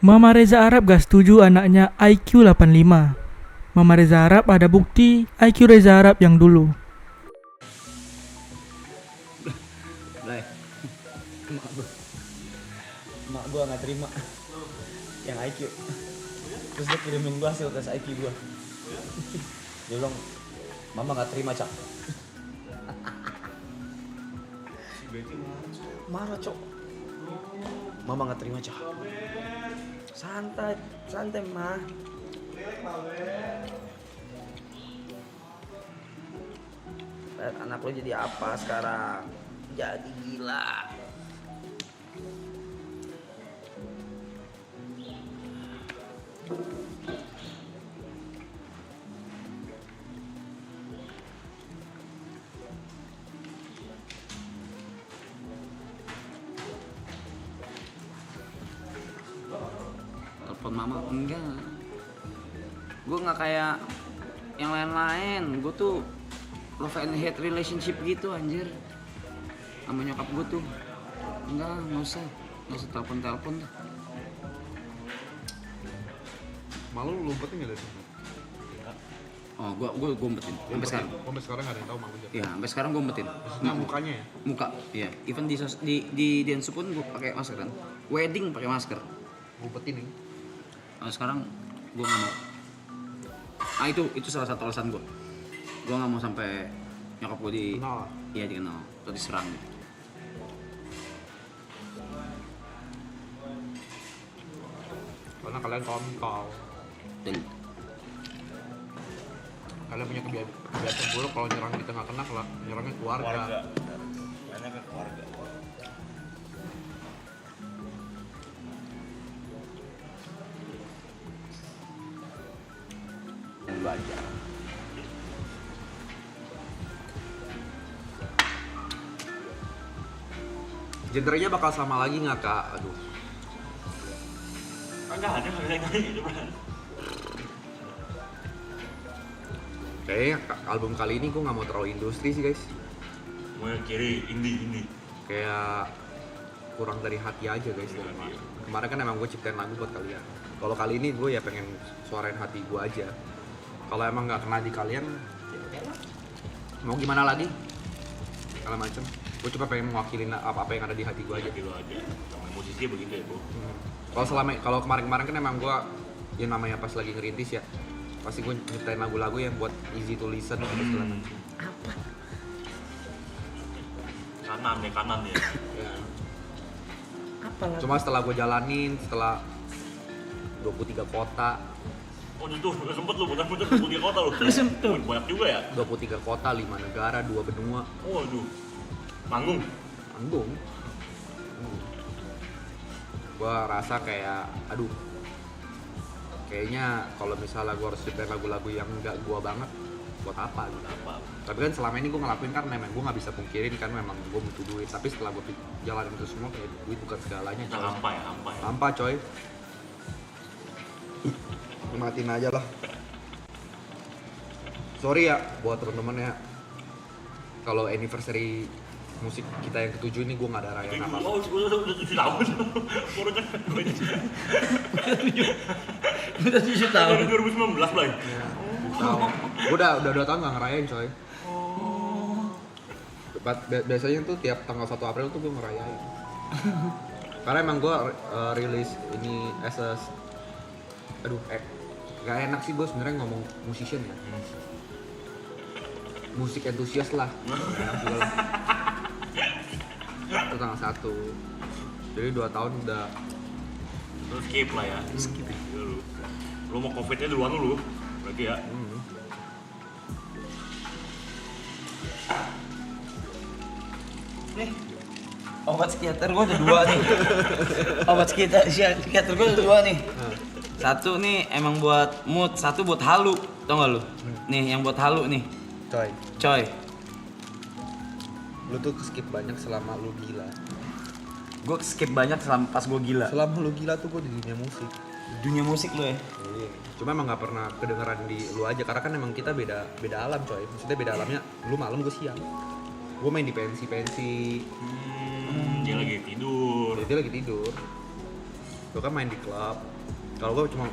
Mama Reza Arab gak setuju anaknya IQ 85. Mama Reza Arab ada bukti IQ Reza Arab yang dulu. Blay, emak gua nggak terima yang IQ. Terus dia kirimin gua hasil tes IQ gua. Dia bilang, mama nggak terima cak. Marah cok. Mama nggak terima cak. Santai, santai mah. Lihat anak lo jadi apa sekarang? Jadi gila. Telepon mama enggak. Gue nggak kayak yang lain-lain. Gue tuh love and hate relationship gitu anjir sama nyokap gue tuh. Nggak usah telepon dah. Malu lu umpetin nggak dari situ? Oh, gue umpetin sampai sekarang. Sampai sekarang nggak ada yang tahu malu jadi. Iya, sampai sekarang gue umpetin. Maksudnya mukanya ya? Muka, iya. Even di dance pun gue pakai masker kan. Wedding pakai masker. Umpetin nih. Sekarang gue nggak mau. Ah itu salah satu alasan gue. Gue nggak mau sampai nyokap gue Kenal. iya dikenal atau diserang gitu. Karena kalian kontol. Dan Kalian punya kebiasaan buruk kalau nyerang kita nggak kena, kalau nyerangnya keluarga. Banyak ke keluarga. belajar. Genrenya bakal sama lagi nggak kak? Aduh. Enggak ada yang gitu kan. Kayaknya album kali ini gue nggak mau terlalu industri sih guys. Mau yang kiri indie. Kayak kurang dari hati aja guys. Kemarin kan emang gue ciptain lagu buat kalian. Kalau kali ini gue ya pengen suarain hati gue aja. Kalau emang nggak kena di kalian, ya udahlah. Mau gimana lagi? Segala macem. Gue cuma pengen mewakilin apa yang ada di hati gue aja. Gitu aja. Sama musisi begitu ya, Bu. Kalau kemarin kan emang gue yang namanya pas lagi ngerintis ya, pasti gue nyiptain lagu-lagu yang buat easy to listen gitu segala macem. Kanan ya. Ya. Apa lagi? Cuma setelah gue jalanin, setelah 23 kota, Oh itu sempet lu putar-putar 23 kota lu. Sempet. Banyak juga ya. 23 kota, 5 negara, 2 benua, Waduh. Manggung. manggung. Gua rasa kayak, aduh, kayaknya kalau misalnya gua harus ciptain lagu-lagu yang enggak gua banget, buat apa gitu. Apa? Tapi kan selama ini gua ngelakuin kan memang gua nggak bisa pungkirin kan memang gua butuh duit. Tapi setelah gua jalanin itu semua kayak duit bukan segalanya. Nah, Coy. hampa ya. Hampa coy. Matiin aja lah. Sorry ya buat temen-temen ya. Kalau anniversary musik kita yang ke-7 ini gue nggak ada rayain apa. Oh, udah 7 tahun. Baru kan Udah 7 tahun. Dari 2019 lah. Gue udah 2 tahun nggak ngerayain coy. Biasanya tuh tiap tanggal 1 April tuh gue ngerayain. Karena emang gue rilis ini gak enak sih gue sebenarnya ngomong musician ya. Musik entusias lah. Itu tanggal 1. Jadi 2 tahun udah. Terus skip lah ya. Skip. Lu mau covidnya duluan dulu. Berarti ya. Nih, obat psikiater gue ada 2 nih. Obat psikiater gue ada 2 nih. Satu nih emang buat mood, satu buat halu. Tau gak lu? Nih yang buat halu nih. Coy. Lu tuh skip banyak selama lu gila. Gue skip banyak selama pas gue gila. Selama lu gila tuh gue di dunia musik. Dunia musik lu ya? Iya. Cuma emang nggak pernah kedengeran di lu aja karena kan emang kita beda alam coy. Maksudnya beda alamnya. Lu malam gue siang. Gue main di pensi. Dia lagi tidur. Dia lagi tidur. gue kan main di klub. Kalau gue cuma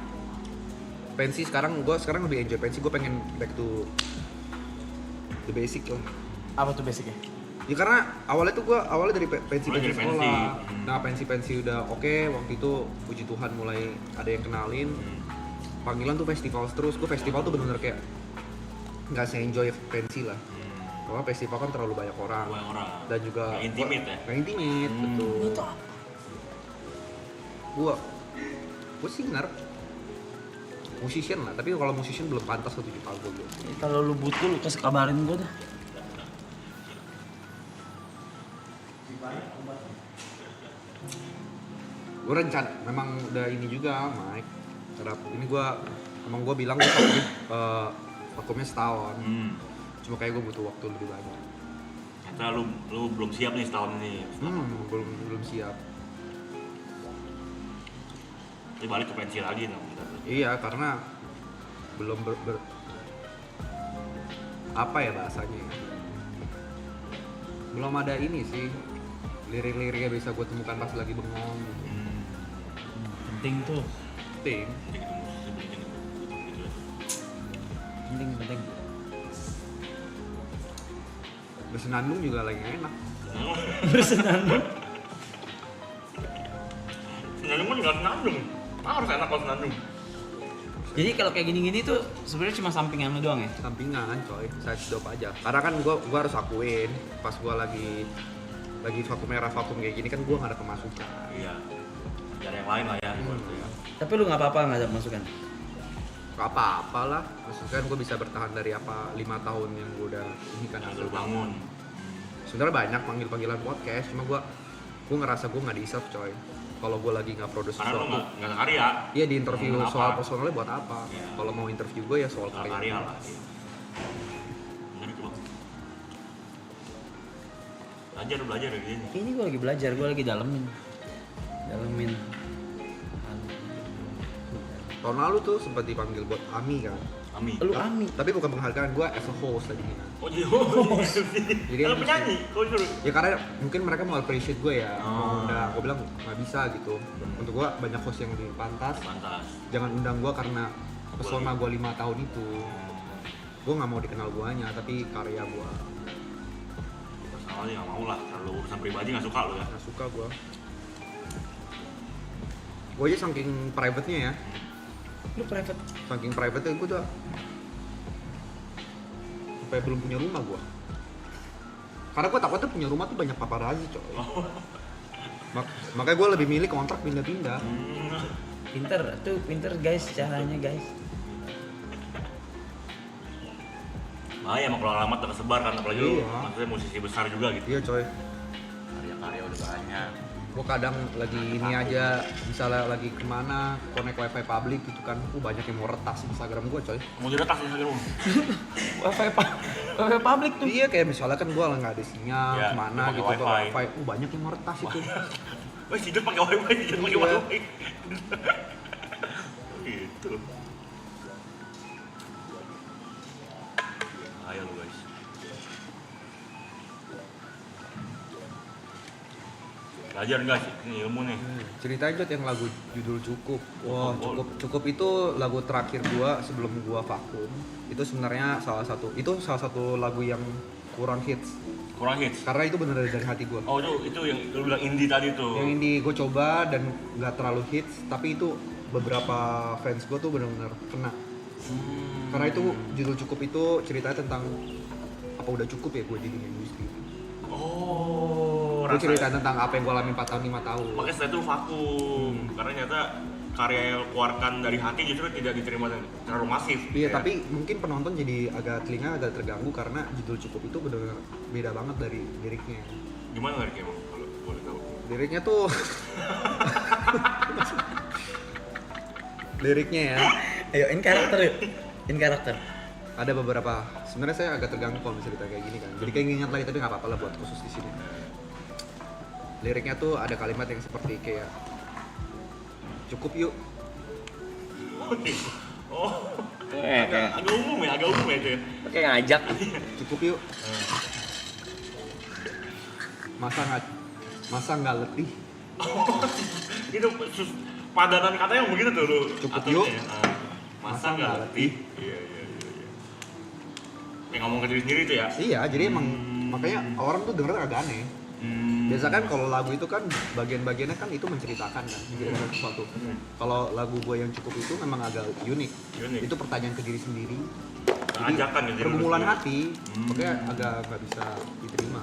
pensi sekarang lebih enjoy pensi. Gue pengen back to the basic lah. Apa tuh basicnya? Ya karena awalnya dari pensi Mulai dari sekolah. pensi. Nah pensi udah oke. Waktu itu puji Tuhan mulai ada yang kenalin. Panggilan tuh festival terus. Gue festival tuh bener-bener kayak nggak se-enjoy pensi lah. Karena festival kan terlalu banyak orang. Dan juga Nggak intimate ya? Nggak intimate, betul. Gue singer, musician lah. Tapi kalau musician belum pantas 1 juta gue. Kalau lu butuh lu kasih kabarin gue dah. Gue rencana, memang udah ini juga, Mike. Terap ini gue bilang vakumnya setahun. Cuma kayak gue butuh waktu lebih banyak. Ternyata lu belum siap nih setahun ini. Belum siap. Jadi balik ke pensi lagi dong. Iya, karena belum apa ya bahasanya ya? Belum ada ini sih. Lirik-liriknya bisa gue temukan pas lagi bengong gitu. Penting tuh. Penting. Penting. Bersenandung juga lagi nggak enak. Bersenandung. Senandung pun nggak senandung. Harus enak kalau senandung. Jadi kalau kayak gini-gini tuh sebenarnya cuma sampingan lu doang ya? Sampingan coy, side job aja. Karena kan gue harus akuin pas gue lagi vakum merah vakum kayak gini kan gue nggak ada pemasukan. Iya. Cari yang lain lah ya. Tapi lu nggak apa-apa nggak ada masukan? Gak apa-apa lah, maksudnya gue bisa bertahan dari 5 tahun yang gue udah ini kan Yang terbangun. Sebenarnya banyak panggilan podcast, cuma gue ngerasa gue nggak di-serve coy. Kalau gue lagi nggak produce Karena lu sesuatu, nggak ada karya. iya di interview Ngomongin soal apa? personalnya buat apa? Iya. Kalau mau interview gue ya soal Soal karya. karya lah. Iya. Bener itu bang. Belajar dari sini. Ini gue lagi belajar, gue lagi dalemin. Tahun lalu tuh sempat dipanggil buat AMI kan. Ami. Lu Ami. Tapi bukan penghargaan, gue as a host tadinya. Oh jadi Jadi kalau MC. penyanyi, kau suruh. Ya karena mungkin mereka mau appreciate gue ya, Oh. mau undang. Gue bilang nggak bisa gitu. Untuk gue banyak host yang lebih pantas. Pantas. Jangan undang gue karena pesona gue 5 tahun itu. Gue nggak mau dikenal guanya, tapi karya gue. Soalnya nggak mau lah, kalau urusan pribadi nggak suka lo ya. Nggak suka gue. Gue aja saking private-nya ya. Lu private. Saking private-nya gue tuh sampai belum punya rumah gue. Karena gue takutnya punya rumah tuh banyak paparazi coy. Makanya gue lebih milih kontrak pindah-pindah. Pinter guys caranya guys. Bahaya emang kalau alamat tersebar kan, apalagi lu Iya. maksudnya musisi besar juga gitu. Iya coy. Karya-karya udah banyak. Gue kadang lagi ini aja, misalnya lagi kemana, connect wifi public gitu kan, banyak yang mau retas Instagram gue coy. Mau diretas nih lu. Wifi public tuh. Iya kayak misalnya kan gue nggak ada sinyal, Iya, kemana pakai gitu tuh wifi. wifi, banyak yang mau retas itu. Wah, tidur pakai wifi, tidur pakai Iya. wifi. Gitu. Ayo lu guys. Belajar nggak sih? Ini ilmu nih. Ceritain Jod yang lagu judul Cukup. Wah cukup itu lagu terakhir gua sebelum gua vakum. Itu sebenarnya salah satu lagu yang kurang hits. Kurang hits. Karena itu bener dari hati gua. Oh itu yang lu bilang indie tadi tuh. Yang ini gue coba dan nggak terlalu hits, tapi itu beberapa fans gue tuh benar-benar kena. Karena itu judul Cukup itu ceritanya tentang apa udah cukup ya gue jadi di industri. Oh, Gue cerita tentang apa yang gue alami 4 tahun 5 tahun. Makanya setelah itu vakum. Karena ternyata karya yang lu keluarkan dari hati justru tidak diterima terlalu masif. Iya, Ya. tapi mungkin penonton jadi telinga agak terganggu karena judul Cukup itu benar-benar beda banget dari liriknya. Gimana liriknya emang kalau boleh tahu? Liriknya tuh liriknya ya Ayo in karakter yuk. In karakter. ada beberapa, sebenarnya saya agak terganggu kalau cerita kayak gini kan, jadi kayak ingat lagi tapi nggak apa-apa lah buat khusus di sini. Liriknya tuh ada kalimat yang seperti kayak cukup yuk, Oh, agak umum ya itu ya. Kayak ngajak. cukup yuk, masa nggak letih, Itu padanan katanya yang begitu tuh lu. Cukup aturnya yuk. ya. Masa nggak letih? Iya. Yang ngomong ke diri sendiri tuh ya. Iya, jadi emang makanya orang tuh denger agak aneh. Biasa kan kalau lagu itu kan bagian-bagiannya kan itu menceritakan kan, menceritakan sesuatu. Kalau lagu gue yang cukup itu memang agak unik. Itu pertanyaan ke diri sendiri. Jadi Ajakan ke diri lu pergumulan sendiri. hati, makanya agak nggak bisa diterima.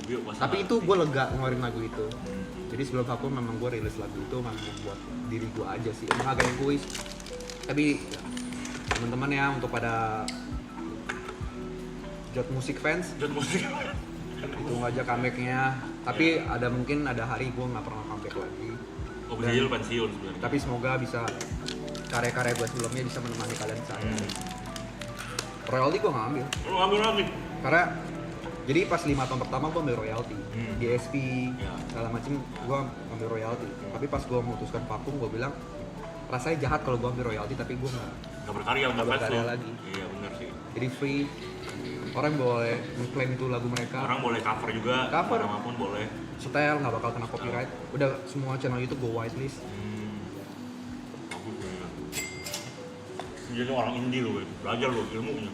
Yuk, masa Tapi nggak itu letih? gue lega ngeluarin lagu itu. Jadi sebelum vakum memang gue rilis lagu itu memang buat diri gue aja sih. Emang agak egois. Tapi ya, teman-teman ya untuk pada Jot Musik fans Jod musik. itu aja comebacknya. Tapi ada mungkin ada hari gue nggak pernah comeback lagi. Oh bisa jadi lu pensiun sebenarnya. Tapi semoga bisa karya-karya gue sebelumnya bisa menemani kalian di sana. Royalty gue nggak ambil Lu ambil lagi. karena jadi pas 5 tahun pertama gue ambil royalty di SP Ya. segala macem gue ambil royalty. Tapi pas gue memutuskan vakum gue bilang rasanya jahat kalau gue ambil royalty tapi gue Nggak berkarya, nggak Nggak fans berkarya lu. lagi. Iya benar sih. jadi free. Orang boleh mengklaim itu lagu mereka, Orang boleh cover juga. Cover. Mana pun boleh. setel nggak bakal kena copyright. Udah semua channel YouTube gue whitelist. Bagus ya. Jadi orang indie lu, belajar lu ilmunya.